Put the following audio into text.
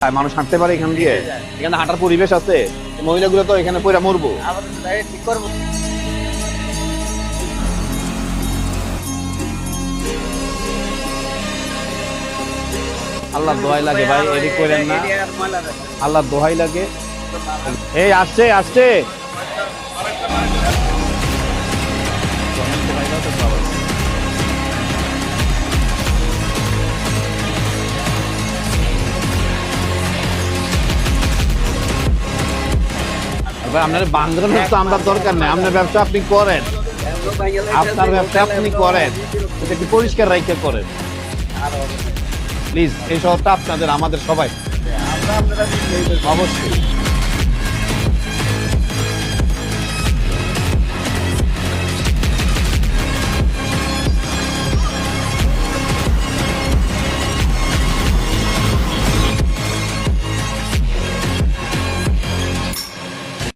মানুষ হাঁটতে পারে এখান দিয়ে, এখানে হাঁটার পরিবেশ আছে, মহিলাগুলো তো এখানে পয়রা মরবো। আল্লাহ দোহাই লাগে ভাই, এদিক করেন না, আল্লাহ দোহাই লাগে। এই আসছে আসছে ভাই, আপনার বাংলাদেশ তো আমরা দরকার নেই, আপনার ব্যবসা আপনি করেন, আপনার ব্যবসা আপনি করেন, এটা কি পরিষ্কার রাইখে করেন প্লিজ। এই শহরটা আপনাদের, আমাদের সবাই অবশ্যই।